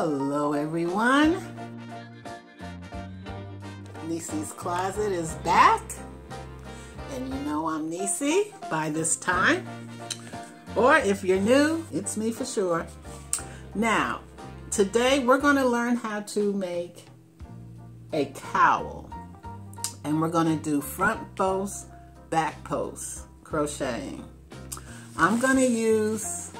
Hello everyone. Niecy's Closet is back. And you know I'm Niecy by this time. Or if you're new, it's me for sure. Now, today we're going to learn how to make a cowl. And we're going to do front post, back post crocheting. I'm going to use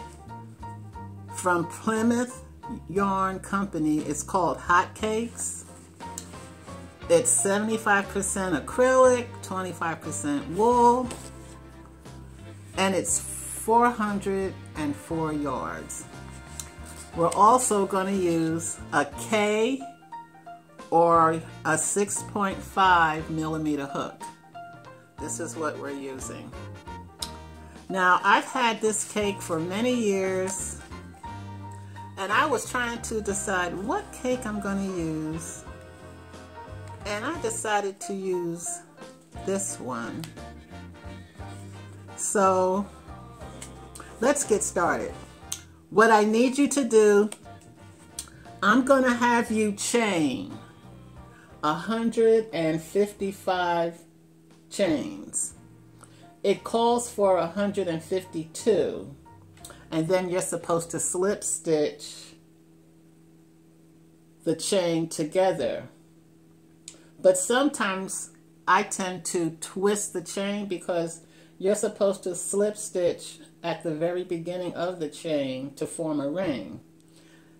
from Plymouth Yarn Company. It's called Hot Cakes. It's 75% acrylic, 25% wool, and it's 404 yards. We're also going to use a K or a 6.5 millimeter hook. This is what we're using. Now, I've had this cake for many years, and I was trying to decide what cake I'm going to use, and I decided to use this one. So let's get started. What I need you to do, I'm going to have you chain 155 chains. It calls for 152. And then you're supposed to slip stitch the chain together. But sometimes I tend to twist the chain because you're supposed to slip stitch at the very beginning of the chain to form a ring.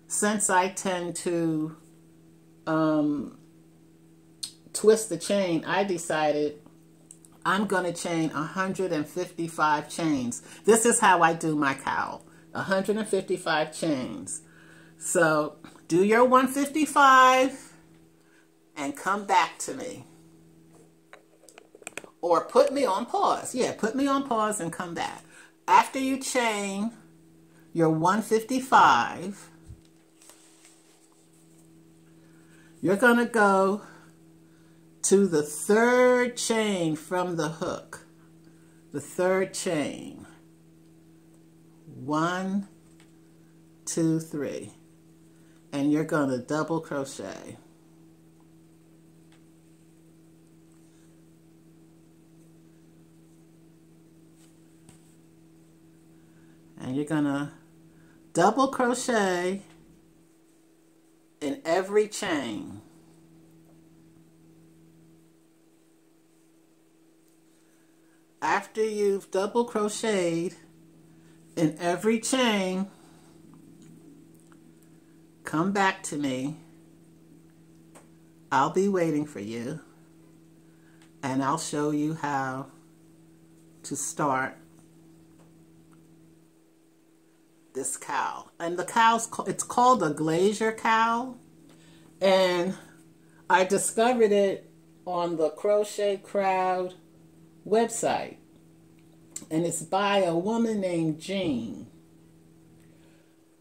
Since I tend to twist the chain, I decided I'm going to chain 155 chains. This is how I do my cowl. 155 chains. So do your 155 and come back to me. Or put me on pause. Yeah, put me on pause and come back. After you chain your 155, you're going to go to the third chain from the hook. The third chain. 1, 2, 3. And you're going to double crochet. And you're going to double crochet in every chain. After you've double crocheted in every chain, come back to me. I'll be waiting for you, and I'll show you how to start this cowl. And the cowl's it's called a Glacier Cowl, and I discovered it on the Crochet Crowd website, and it's by a woman named Jeanne,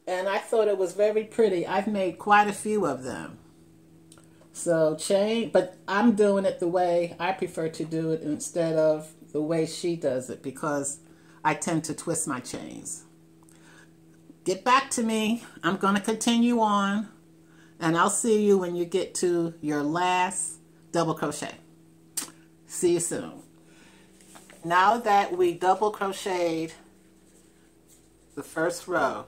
and I thought it was very pretty. I've made quite a few of them. So chain, but I'm doing it the way I prefer to do it instead of the way she does it because I tend to twist my chains. Get back to me. I'm going to continue on, and I'll see you when you get to your last double crochet. See you soon. Now that we double crocheted the first row,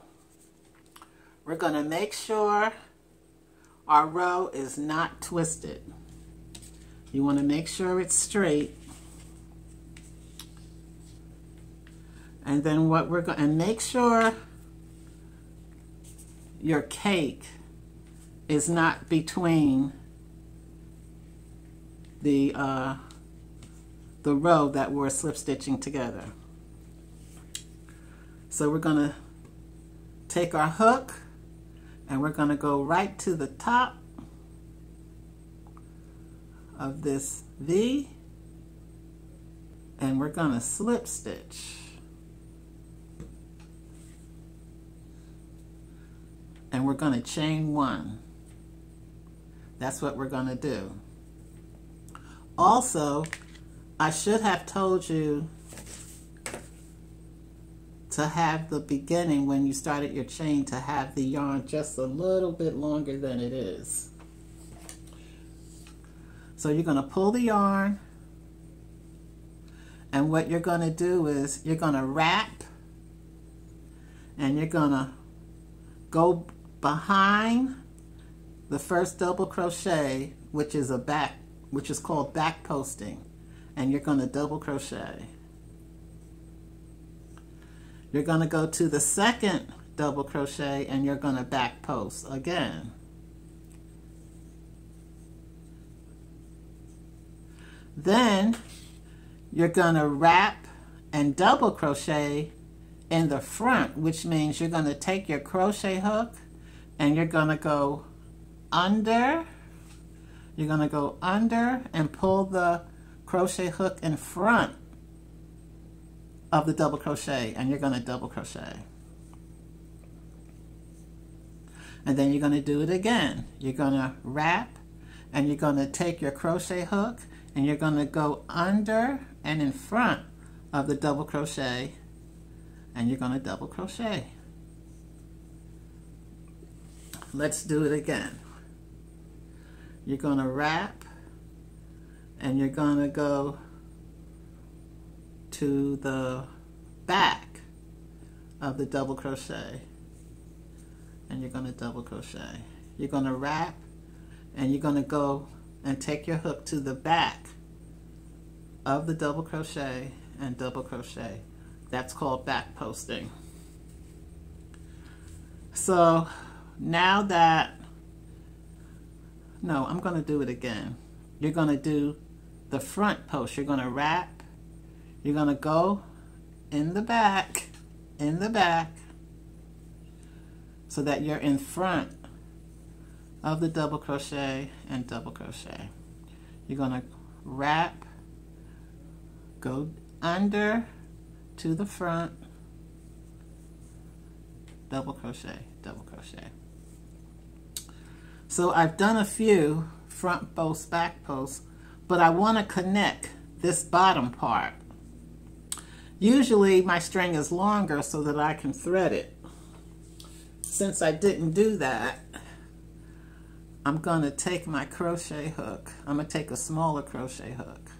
we're going to make sure our row is not twisted. You want to make sure it's straight. And then what we're going to make sure your cake is not between the row that we're slip stitching together. So we're going to take our hook and we're going to go right to the top of this V, and we're going to slip stitch. And we're going to chain 1. That's what we're going to do. Also, I should have told you to have the beginning, when you started your chain, to have the yarn just a little bit longer than it is. So you're going to pull the yarn, and what you're going to do is you're going to wrap, and you're going to go behind the first double crochet, which is called back posting, and you're going to double crochet. You're going to go to the second double crochet, and you're going to back post again. Then you're going to wrap and double crochet in the front, which means you're going to take your crochet hook and you're going to go under. You're going to go under and pull the crochet hook in front of the double crochet, and you're going to double crochet. And then you're going to do it again. You're going to wrap, and you're going to take your crochet hook and you're going to go under and in front of the double crochet, and you're going to double crochet. Let's do it again. You're going to wrap, and you're going to go to the back of the double crochet, and you're going to double crochet. You're going to wrap, and you're going to go and take your hook to the back of the double crochet and double crochet. That's called back posting. So now that, no, I'm going to do it again. You're going to do the front post. You're going to wrap, you're going to go in the back, so that you're in front of the double crochet and double crochet. You're going to wrap, go under to the front, double crochet, double crochet. So I've done a few front posts, back posts, but I want to connect this bottom part. Usually my string is longer so that I can thread it. Since I didn't do that, I'm going to take my crochet hook. I'm going to take a smaller crochet hook.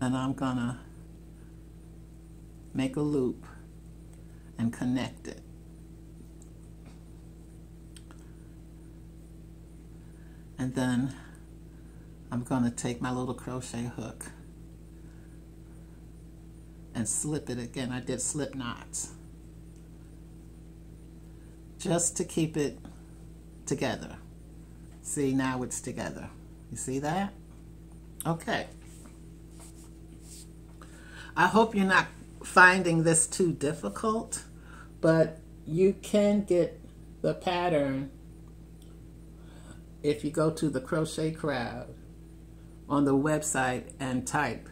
And I'm going to make a loop and connect it. And then I'm going to take my little crochet hook and slip it again. I did slip knots just to keep it together. See, now it's together. You see that? Okay. I hope you're not finding this too difficult, but you can get the pattern if you go to the Crochet Crowd on the website and type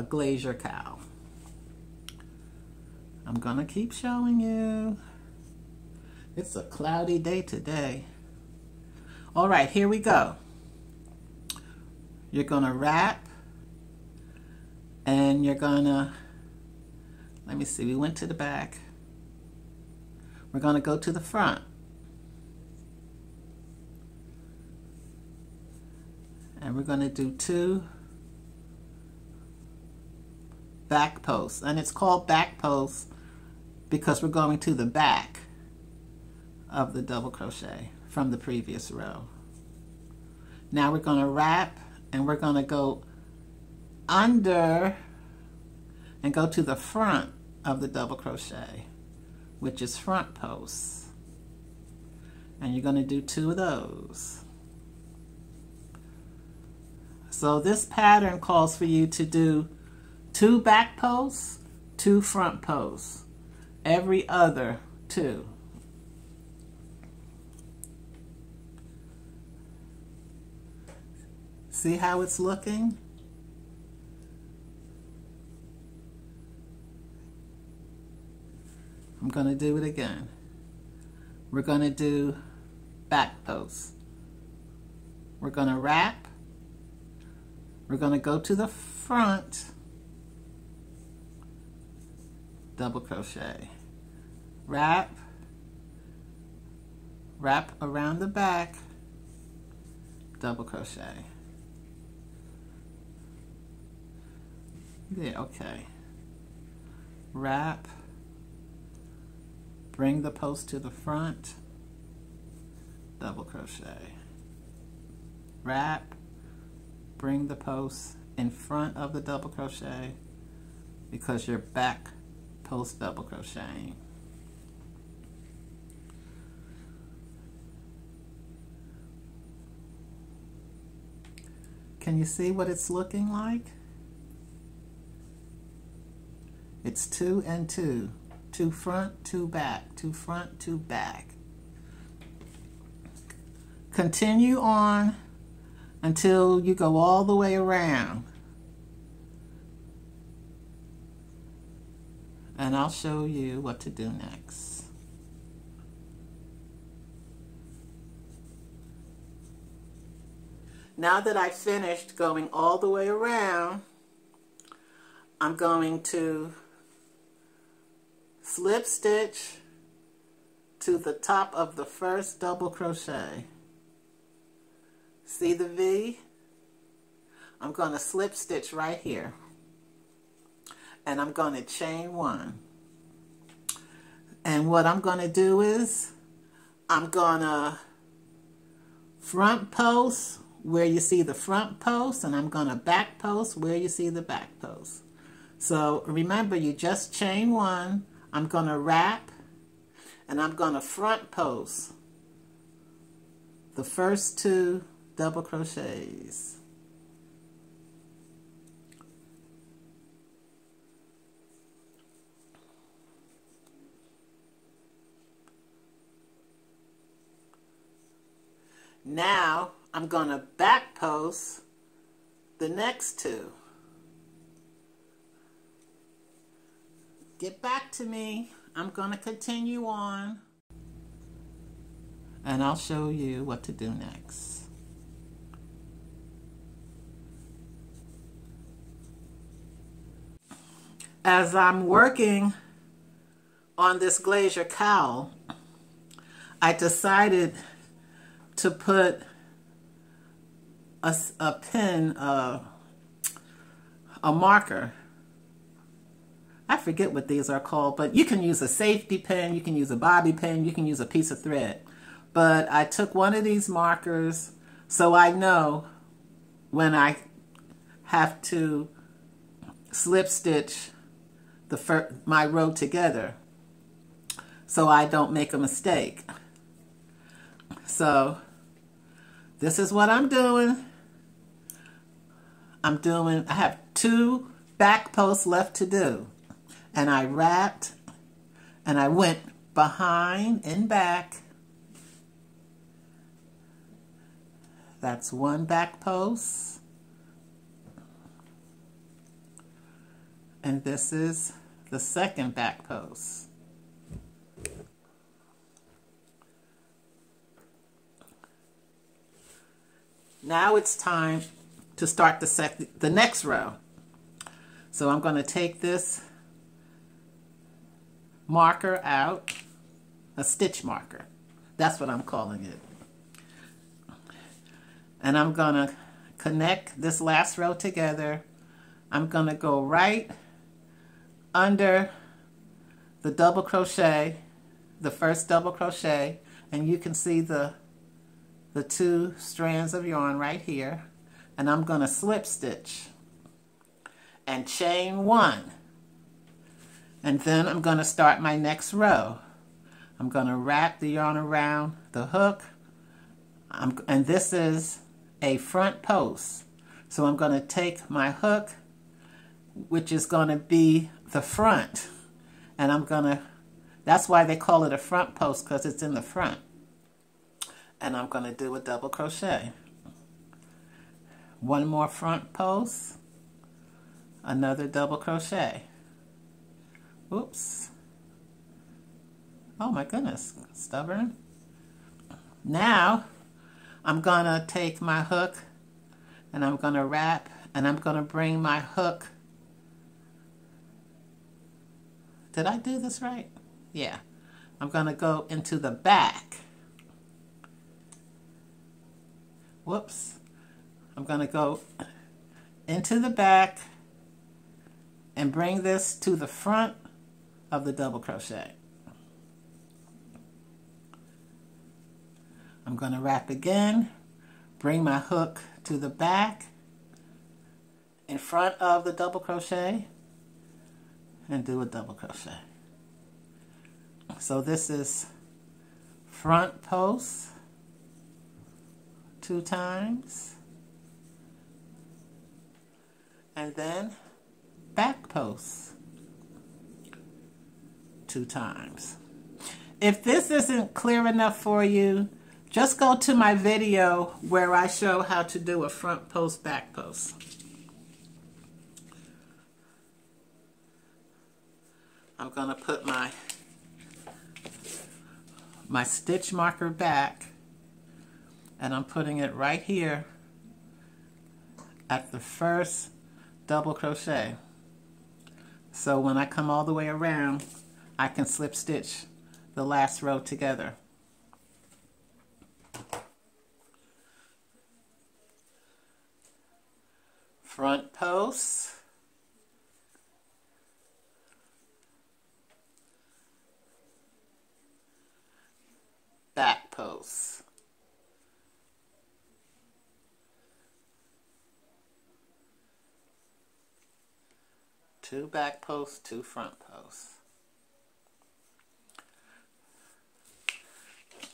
Glacier Cowl. I'm gonna keep showing you. It's a cloudy day today. All right, here we go. You're gonna wrap, and you're gonna, let me see, we went to the back. We're gonna go to the front. And we're gonna do 2 back posts. And it's called back posts because we're going to the back of the double crochet from the previous row. Now we're going to wrap, and we're going to go under and go to the front of the double crochet, which is front posts. And you're going to do 2 of those. So this pattern calls for you to do 2 back posts, 2 front posts, every other 2. See how it's looking? I'm going to do it again. We're going to do back posts. We're going to wrap, we're going to go to the front, double crochet, wrap around the back, double crochet. There, okay. Wrap, bring the post to the front, double crochet. Wrap, bring the post in front of the double crochet because you're back post double crocheting. Can you see what it's looking like? It's 2 and 2. 2 front, 2 back, 2 front, 2 back. Continue on until you go all the way around. And I'll show you what to do next. Now that I've finished going all the way around, I'm going to slip stitch to the top of the first double crochet. See the V? I'm going to slip stitch right here. And I'm going to chain 1. And what I'm going to do is I'm going to front post where you see the front post, and I'm going to back post where you see the back post. So remember, you just chain 1. I'm going to wrap, and I'm going to front post the first 2 double crochets. Now I'm going to back post the next 2. Get back to me. I'm going to continue on, and I'll show you what to do next. As I'm working on this Glacier Cowl, I decided to put a pin, a marker. I forget what these are called, but you can use a safety pin, you can use a bobby pin, you can use a piece of thread. But I took one of these markers so I know when I have to slip stitch my row together so I don't make a mistake. So this is what I'm doing. I have 2 back posts left to do. And I wrapped and I went behind and back. That's 1 back post. And this is the 2nd back post. Now it's time to start the next row. So I'm going to take this marker out, a stitch marker. That's what I'm calling it. And I'm going to connect this last row together. I'm going to go right under the double crochet, the first double crochet, and you can see the 2 strands of yarn right here, and I'm going to slip stitch and chain 1, and then I'm going to start my next row. I'm going to wrap the yarn around the hook, and this is a front post, so I'm going to take my hook, which is going to be the front, and that's why they call it a front post, because it's in the front. And I'm going to do a double crochet. 1 more front post, another double crochet. Oops. Oh my goodness, stubborn. Now I'm going to take my hook and I'm going to wrap And I'm going to bring my hook. Did I do this right? Yeah. I'm going to go into the back. Whoops. I'm going to go into the back and bring this to the front of the double crochet. I'm going to wrap again, bring my hook to the back in front of the double crochet and do a double crochet. So this is front post 2 times and then back post 2 times. If this isn't clear enough for you, just go to my video where I show how to do a front post, back post. I'm going to put my stitch marker back, and I'm putting it right here at the first double crochet. So when I come all the way around, I can slip stitch the last row together. Front post, back post, two back posts, 2 front posts.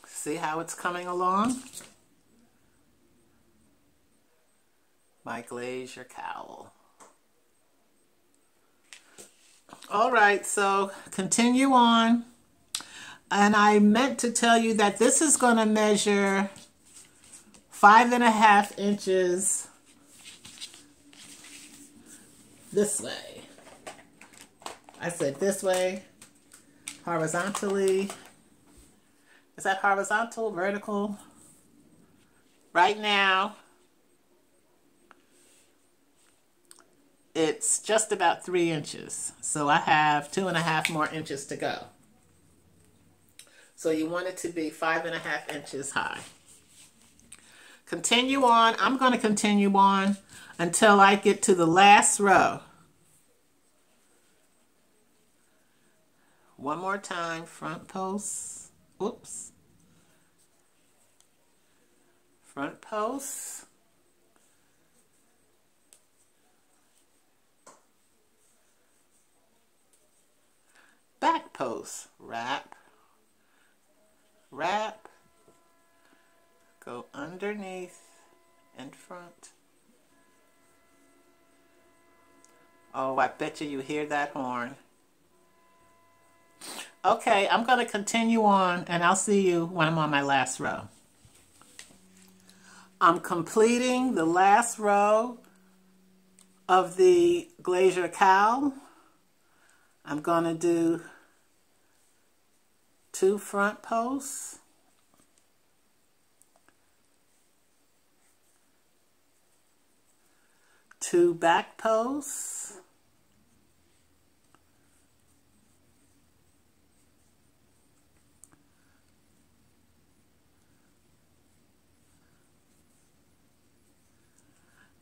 See how it's coming along? My Glacier Cowl. All right, so continue on. And I meant to tell you that this is going to measure 5.5 inches this way. I said this way, horizontally. Is that horizontal, vertical? Right now, it's just about 3 inches. So I have 2.5 more inches to go. So you want it to be 5.5 inches high. Continue on. I'm going to continue on until I get to the last row. One more time, front post. Oops. Front post. Back post. Wrap. Wrap. Go underneath and front. Oh, I bet you hear that horn. Okay, I'm going to continue on, and I'll see you when I'm on my last row. I'm completing the last row of the Glacier Cowl. I'm going to do 2 front posts, 2 back posts,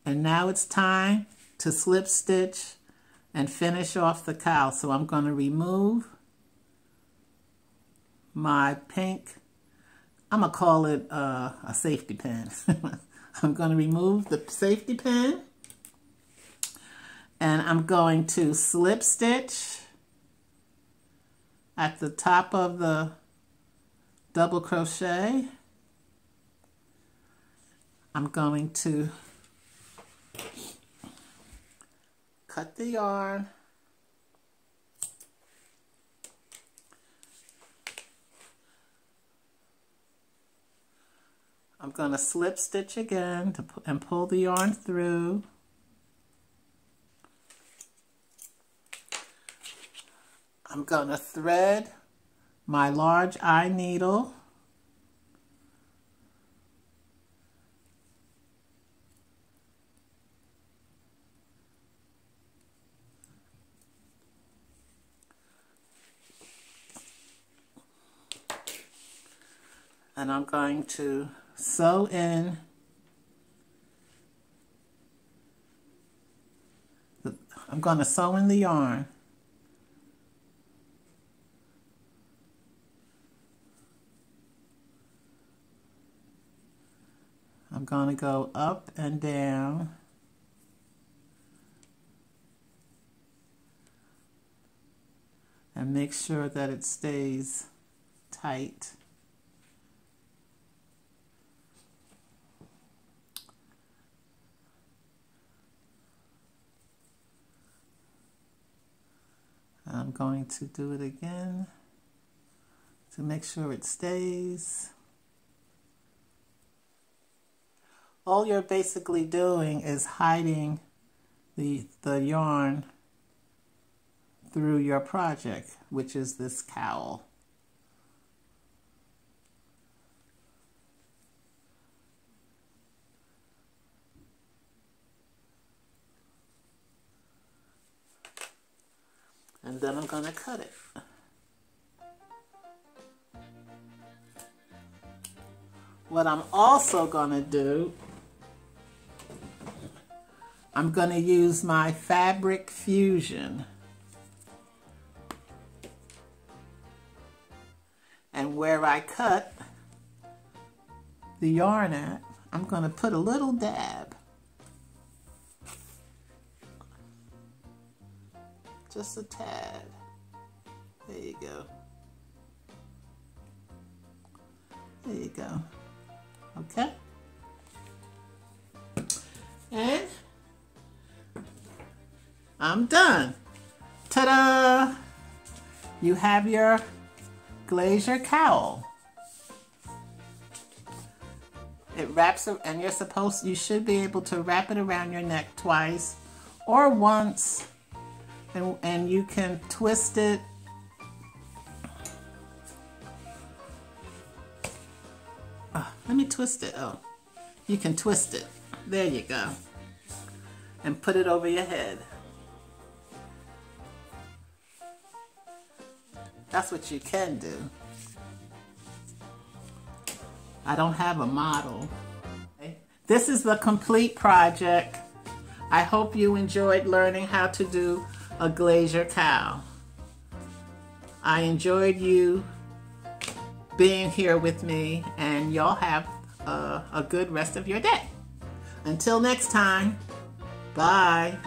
and now it's time to slip stitch and finish off the cowl. So I'm going to remove my pink, I'm going to call it a safety pin. I'm going to remove the safety pin, and I'm going to slip stitch at the top of the double crochet. I'm going to cut the yarn, I'm going to slip stitch again and pull the yarn through. I'm going to thread my large eye needle. And I'm going to sew in the yarn. I'm going to go up and down. And make sure that it stays tight. I'm going to do it again to make sure it stays. All you're basically doing is hiding the yarn through your project, which is this cowl. And then I'm going to cut it. What I'm also going to do, I'm going to use my Fabric Fusion. And where I cut the yarn at, I'm going to put a little dab. Just a tad. There you go. There you go. Okay? And I'm done. Ta-da! You have your Glacier Cowl. It wraps, and you should be able to wrap it around your neck twice or once, and you can twist it. Let me twist it. Oh, you can twist it. There you go. And put it over your head. That's what you can do. I don't have a model. Okay. This is the complete project. I hope you enjoyed learning how to do a Glacier Cowl. I enjoyed you being here with me, and y'all have a good rest of your day. Until next time, bye.